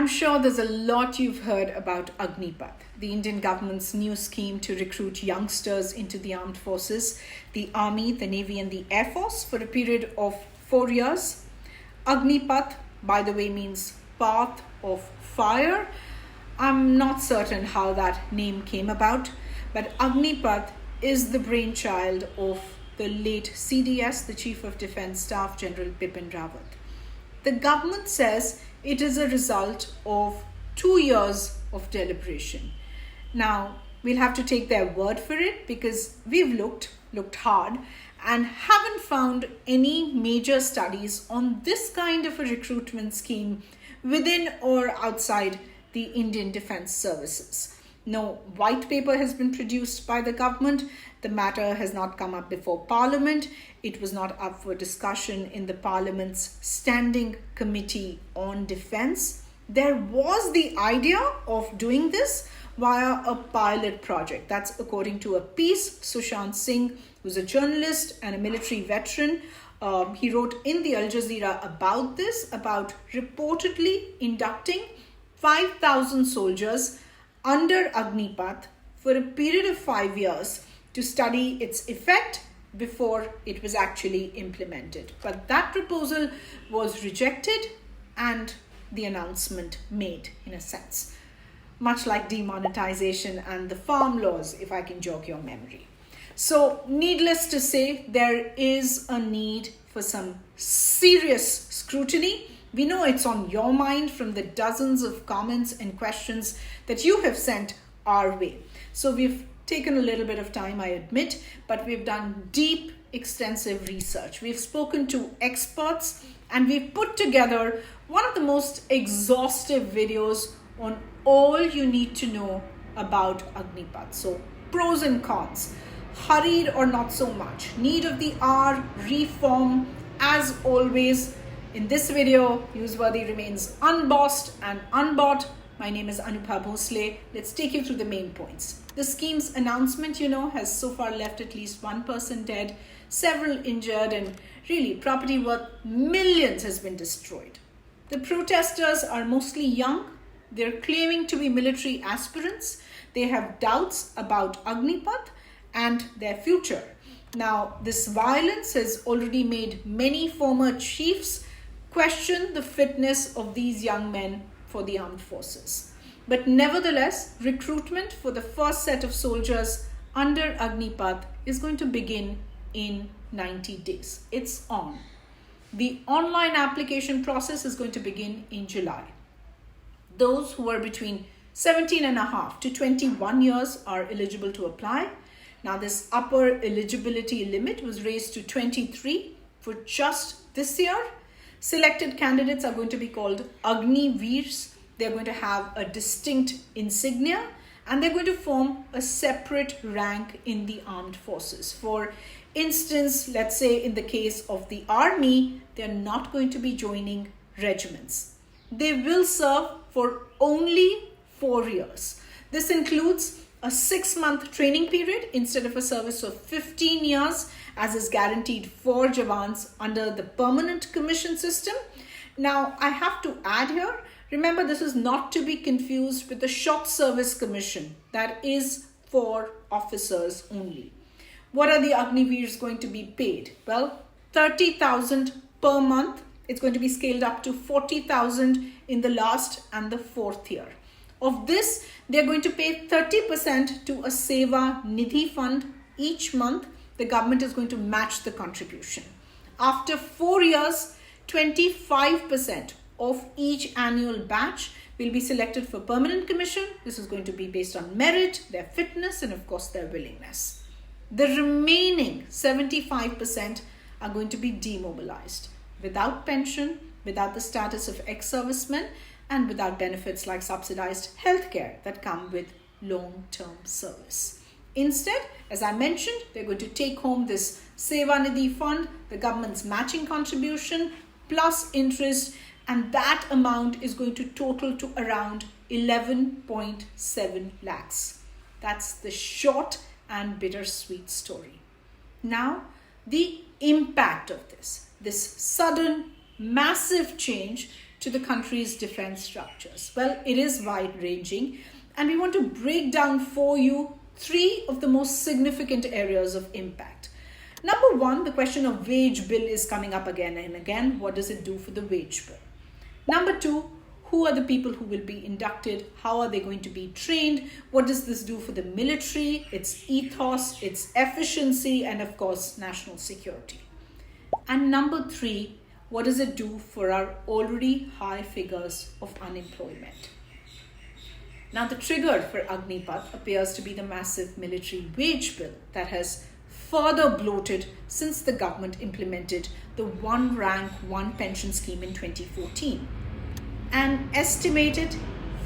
I'm sure there's a lot you've heard about Agnipath, the Indian government's new scheme to recruit youngsters into the armed forces, the Army, the Navy, and the Air Force for a period of 4 years. Agnipath, by the way, means path of fire. I'm not certain how that name came about, but Agnipath is the brainchild of the late CDS, the Chief of Defence Staff, General Bipin Rawat. The government says it is a result of 2 years of deliberation. Now, we'll have to take their word for it because we've looked hard and haven't found any major studies on this kind of a recruitment scheme within or outside the Indian Defence Services. No white paper has been produced by the government. The matter has not come up before Parliament. It was not up for discussion in the Parliament's Standing Committee on Defence. There was the idea of doing this via a pilot project. That's according to a piece. Sushant Singh, who's a journalist and a military veteran, he wrote in the Al Jazeera about this, about reportedly inducting 5,000 soldiers under Agnipath for a period of 5 years to study its effect before it was actually implemented. But that proposal was rejected and the announcement made, in a sense, much like demonetization and the farm laws, if I can jog your memory. So needless to say, there is a need for some serious scrutiny. We know it's on your mind from the dozens of comments and questions that you have sent our way. So we've taken a little bit of time, I admit, but we've done deep, extensive research. We've spoken to experts and we've put together one of the most exhaustive videos on all you need to know about Agnipath. So pros and cons, hurried or not so much, need of the hour, reform. As always, in this video, Newsworthy remains unbossed and unbought. My name is Anubha Bhonsle. Let's take you through the main points. The scheme's announcement, has so far left at least one person dead, several injured, and really property worth millions has been destroyed. The protesters are mostly young. They're claiming to be military aspirants. They have doubts about Agnipath and their future. Now, this violence has already made many former chiefs question the fitness of these young men for the armed forces. But nevertheless, recruitment for the first set of soldiers under Agnipath is going to begin in 90 days. It's on. The online application process is going to begin in July. Those who are between 17 and a half to 21 years are eligible to apply. Now, this upper eligibility limit was raised to 23 for just this year. Selected candidates are going to be called Agniveers. They're going to have a distinct insignia and they're going to form a separate rank in the armed forces. For instance, let's say in the case of the army, they're not going to be joining regiments. They will serve for only 4 years. This includes a 6-month training period instead of a service of 15 years, as is guaranteed for Jawans under the permanent commission system. Now, I have to add here, remember this is not to be confused with the short service commission that is for officers only. What are the Agniveers going to be paid? Well, 30,000 per month. It's going to be scaled up to 40,000 in the last and the 4th year. Of this, they're going to pay 30% to a Seva Nidhi fund each month. The government is going to match the contribution. After 4 years, 25% of each annual batch will be selected for permanent commission. This is going to be based on merit, their fitness, and of course their willingness. The remaining 75% are going to be demobilized without pension, without the status of Ex Servicemen, and without benefits like subsidized healthcare that come with long-term service. Instead, as I mentioned, they're going to take home this Seva Nidhi fund, the government's matching contribution, plus interest, and that amount is going to total to around 11.7 lakhs. That's the short and bittersweet story. Now, the impact of this sudden, massive change to the country's defense structures? Well, it is wide-ranging, and we want to break down for you 3 of the most significant areas of impact. Number 1, the question of wage bill is coming up again and again. What does it do for the wage bill? Number 2, who are the people who will be inducted? How are they going to be trained? What does this do for the military, its ethos, its efficiency, and of course, national security? And number 3, what does it do for our already high figures of unemployment? Now, the trigger for Agnipath appears to be the massive military wage bill that has further bloated since the government implemented the one rank, one pension scheme in 2014. An estimated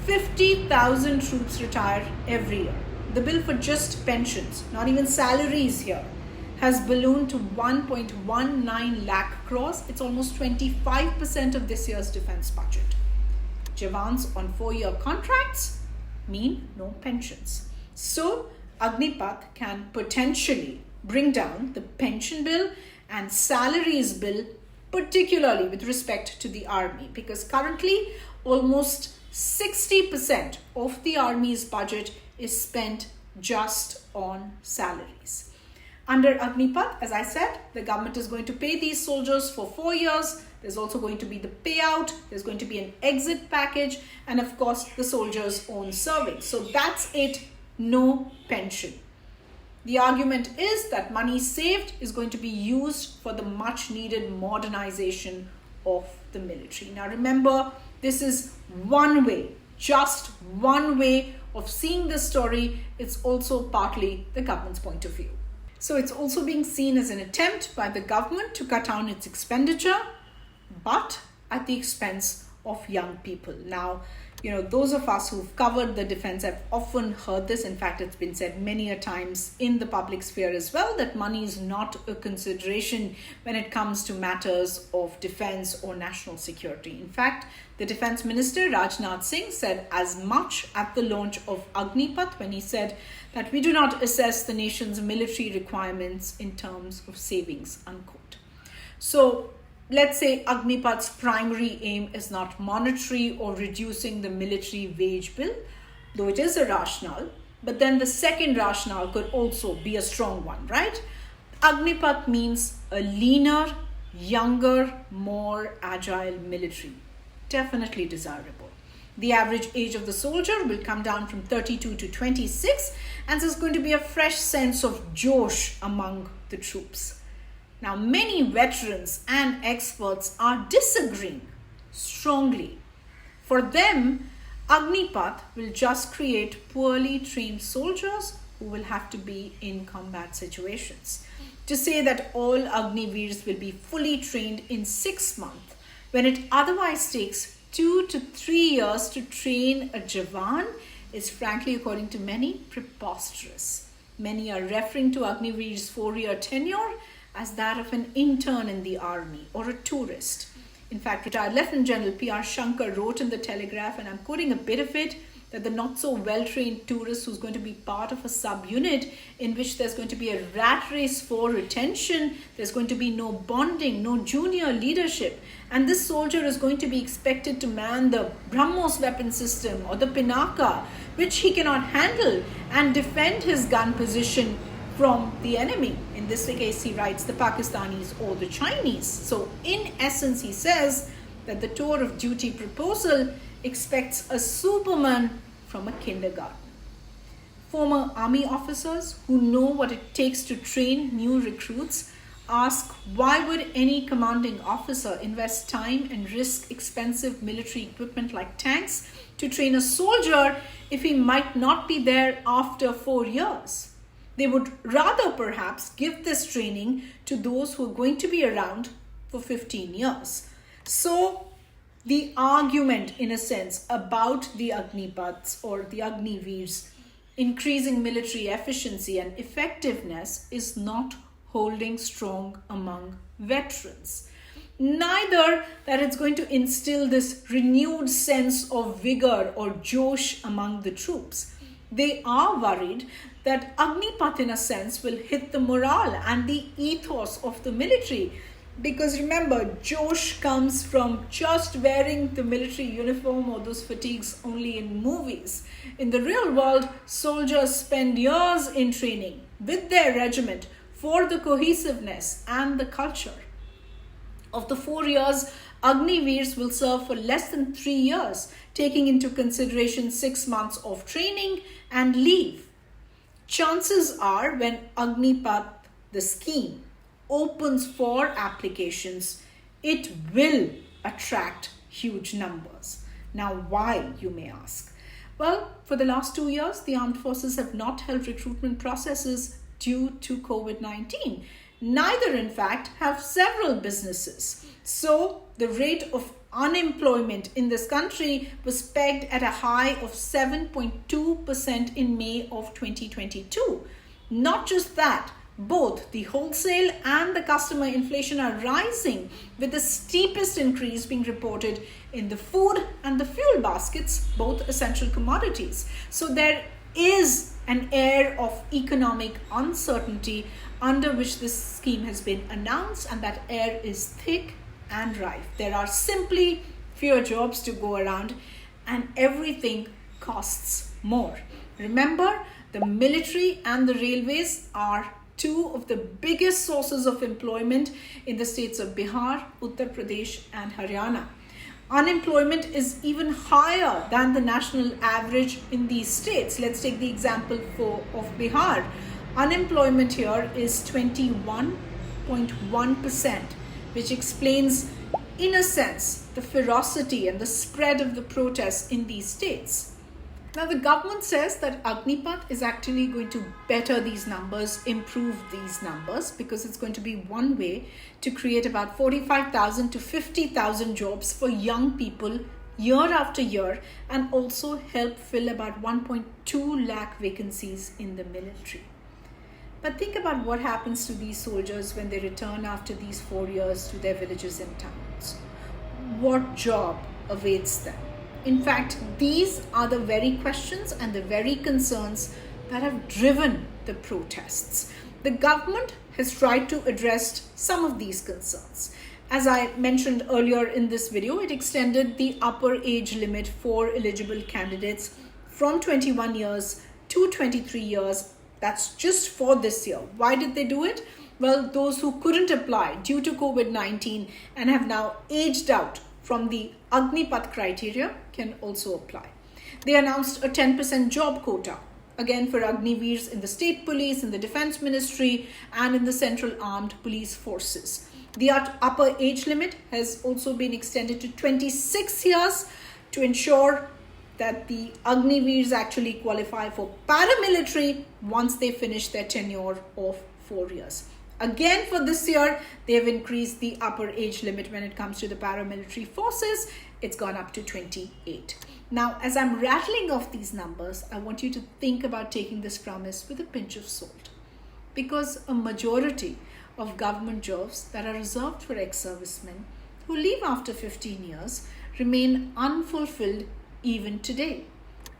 50,000 troops retire every year. The bill for just pensions, not even salaries here, has ballooned to 1.19 lakh crores. It's almost 25% of this year's defense budget. Jawans on 4-year contracts mean no pensions. So Agnipath can potentially bring down the pension bill and salaries bill, particularly with respect to the army, because currently almost 60% of the army's budget is spent just on salaries. Under Agnipath, as I said, the government is going to pay these soldiers for 4 years. There's also going to be the payout. There's going to be an exit package, and of course the soldiers' own serving. So that's it, no pension. The argument is that money saved is going to be used for the much needed modernization of the military. Now remember, this is one way, just one way of seeing the story. It's also partly the government's point of view. So it's also being seen as an attempt by the government to cut down its expenditure, but at the expense of young people. Now, those of us who've covered the defense have often heard this. In fact, it's been said many a times in the public sphere as well, that money is not a consideration when it comes to matters of defense or national security. In fact, the defense minister, Rajnath Singh, said as much at the launch of Agnipath when he said that we do not assess the nation's military requirements in terms of savings, unquote. So let's say Agnipath's primary aim is not monetary or reducing the military wage bill, though it is a rationale, but then the second rationale could also be a strong one, right? Agnipath means a leaner, younger, more agile military. Definitely desirable. The average age of the soldier will come down from 32 to 26, and there's going to be a fresh sense of josh among the troops. Now, many veterans and experts are disagreeing strongly. For them, Agnipath will just create poorly trained soldiers who will have to be in combat situations. To say that all Agniveers will be fully trained in 6 months, when it otherwise takes 2 to 3 years to train a Jawan, is frankly, according to many, preposterous. Many are referring to Agniveer's 4-year tenure as that of an intern in the army or a tourist. In fact, retired Lieutenant General P.R. Shankar wrote in the Telegraph, and I'm quoting a bit of it, that the not so well-trained tourist who's going to be part of a sub-unit in which there's going to be a rat race for retention, there's going to be no bonding, no junior leadership, and this soldier is going to be expected to man the BrahMos weapon system or the Pinaka, which he cannot handle, and defend his gun position from the enemy. In this case, he writes the Pakistanis or the Chinese. So in essence, he says that the tour of duty proposal expects a Superman from a kindergarten. Former army officers who know what it takes to train new recruits ask, why would any commanding officer invest time and risk expensive military equipment like tanks to train a soldier if he might not be there after 4 years? They would rather perhaps give this training to those who are going to be around for 15 years. So the argument, in a sense, about the Agnipaths or the Agniveers increasing military efficiency and effectiveness is not holding strong among veterans. Neither that it's going to instill this renewed sense of vigor or josh among the troops. They are worried that Agnipath, in a sense, will hit the morale and the ethos of the military. Because remember, Josh comes from just wearing the military uniform or those fatigues only in movies. In the real world, soldiers spend years in training with their regiment for the cohesiveness and the culture. Of the 4 years, Agniveers will serve for less than 3 years, taking into consideration 6 months of training and leave. Chances are when Agnipath, the scheme, opens for applications, it will attract huge numbers. Now, why, you may ask? Well, for the last 2 years, the armed forces have not held recruitment processes due to COVID-19. Neither, in fact, have several businesses. So, the rate of unemployment in this country was pegged at a high of 7.2% in May of 2022. Not just that, both the wholesale and the customer inflation are rising, with the steepest increase being reported in the food and the fuel baskets, both essential commodities. So there is an air of economic uncertainty under which this scheme has been announced, and that air is thick and rife. There are simply fewer jobs to go around and everything costs more. Remember, the military and the railways are two of the biggest sources of employment in the states of Bihar, Uttar Pradesh and Haryana. Unemployment is even higher than the national average in these states. Let's take the example of Bihar. Unemployment here is 21.1%, which explains, in a sense, the ferocity and the spread of the protests in these states. Now, the government says that Agnipath is actually going to better these numbers, improve these numbers, because it's going to be one way to create about 45,000 to 50,000 jobs for young people year after year, and also help fill about 1.2 lakh vacancies in the military. But think about what happens to these soldiers when they return after these 4 years to their villages and towns. What job awaits them? In fact, these are the very questions and the very concerns that have driven the protests. The government has tried to address some of these concerns. As I mentioned earlier in this video, it extended the upper age limit for eligible candidates from 21 years to 23 years. That's just for this year. Why did they do it? Well, those who couldn't apply due to COVID-19 and have now aged out from the Agnipath criteria can also apply. They announced a 10% job quota, again for Agniveers in the state police, in the defense ministry, and in the central armed police forces. The upper age limit has also been extended to 26 years to ensure that the Agniveers actually qualify for paramilitary once they finish their tenure of 4 years. Again, for this year, they have increased the upper age limit when it comes to the paramilitary forces. It's gone up to 28. Now, as I'm rattling off these numbers, I want you to think about taking this promise with a pinch of salt. Because a majority of government jobs that are reserved for ex-servicemen who leave after 15 years remain unfulfilled even today.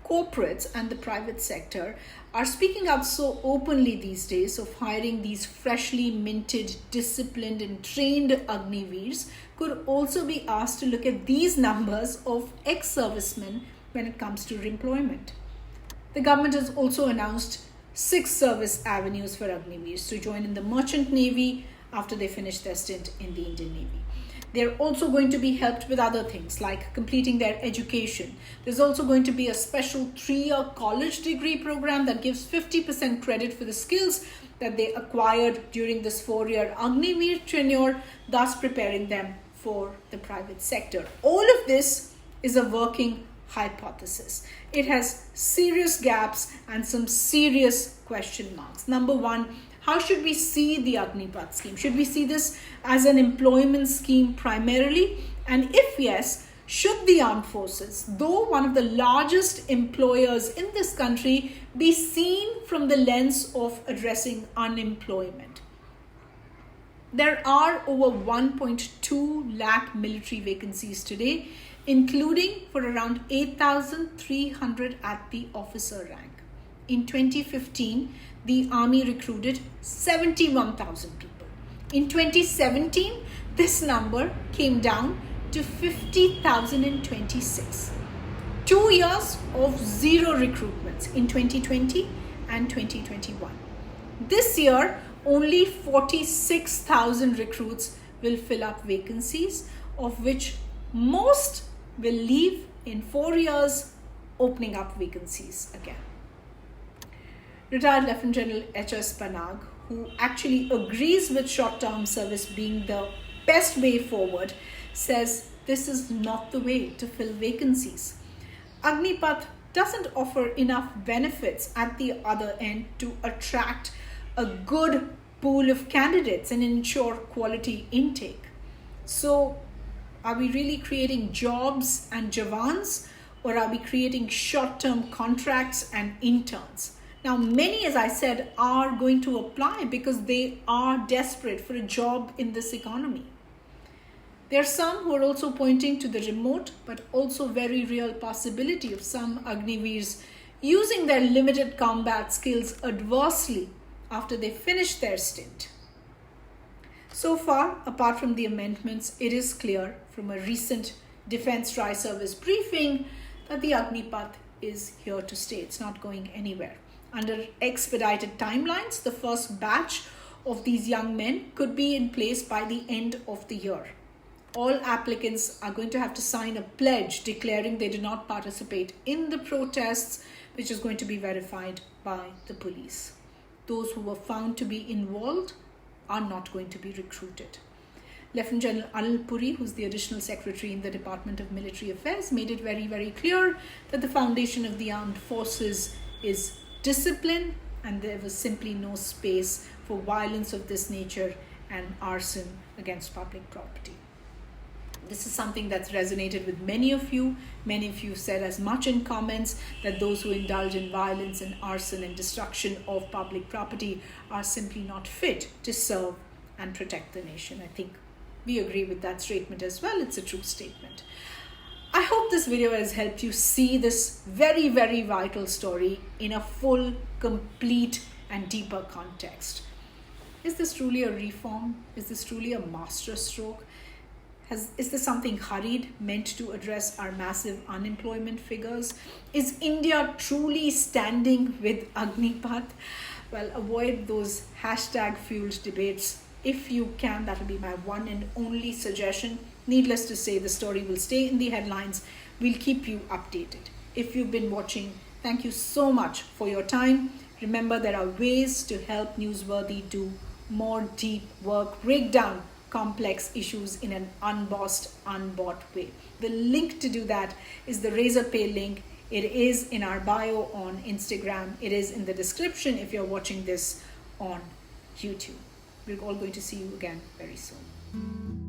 Corporates and the private sector are speaking out so openly these days of hiring these freshly minted, disciplined and trained Agniveers could also be asked to look at these numbers of ex-servicemen when it comes to employment. The government has also announced 6 service avenues for Agniveers to join in the Merchant Navy after they finish their stint in the Indian Navy. They're also going to be helped with other things like completing their education. There's also going to be a special 3-year college degree program that gives 50% credit for the skills that they acquired during this 4-year Agniveer tenure, thus preparing them for the private sector. All of this is a working hypothesis. It has serious gaps and some serious question marks. Number one, how should we see the Agnipath scheme? Should we see this as an employment scheme primarily? And if yes, should the armed forces, though one of the largest employers in this country, be seen from the lens of addressing unemployment? There are over 1.2 lakh military vacancies today, including for around 8,300 at the officer rank. In 2015, the army recruited 71,000 people. In 2017, this number came down to 50,026. 2 years of zero recruitments in 2020 and 2021. This year, only 46,000 recruits will fill up vacancies, of which most will leave in 4 years, opening up vacancies again. Retired Lieutenant General H.S. Panag, who actually agrees with short-term service being the best way forward, says this is not the way to fill vacancies. Agnipath doesn't offer enough benefits at the other end to attract a good pool of candidates and ensure quality intake. So, are we really creating jobs and javans, or are we creating short-term contracts and interns? Now, many, as I said, are going to apply because they are desperate for a job in this economy. There are some who are also pointing to the remote but also very real possibility of some Agniveers using their limited combat skills adversely after they finish their stint. So far, apart from the amendments, it is clear from a recent Defence Tri-Service briefing that the Agnipath is here to stay. It's not going anywhere. Under expedited timelines, the first batch of these young men could be in place by the end of the year. All applicants are going to have to sign a pledge declaring they do not participate in the protests, which is going to be verified by the police. Those who were found to be involved are not going to be recruited. Lieutenant General Anil Puri, who's the Additional Secretary in the Department of Military Affairs, made it very, very clear that the foundation of the armed forces is discipline, and there was simply no space for violence of this nature and arson against public property. This is something that's resonated with many of you. Many of you said as much in comments that those who indulge in violence and arson and destruction of public property are simply not fit to serve and protect the nation. I think we agree with that statement as well. It's a true statement. I hope this video has helped you see this very, very vital story in a full, complete, and deeper context. Is this truly a reform? Is this truly a masterstroke? Is this something hurried, meant to address our massive unemployment figures? Is India truly standing with Agnipath? Well, avoid those hashtag-fueled debates. If you can, that will be my one and only suggestion. Needless to say, the story will stay in the headlines. We'll keep you updated. If you've been watching, thank you so much for your time. Remember, there are ways to help Newsworthy do more deep work, break down complex issues in an unbossed, unbought way. The link to do that is the Razorpay link. It is in our bio on Instagram. It is in the description if you're watching this on YouTube. We're all going to see you again very soon.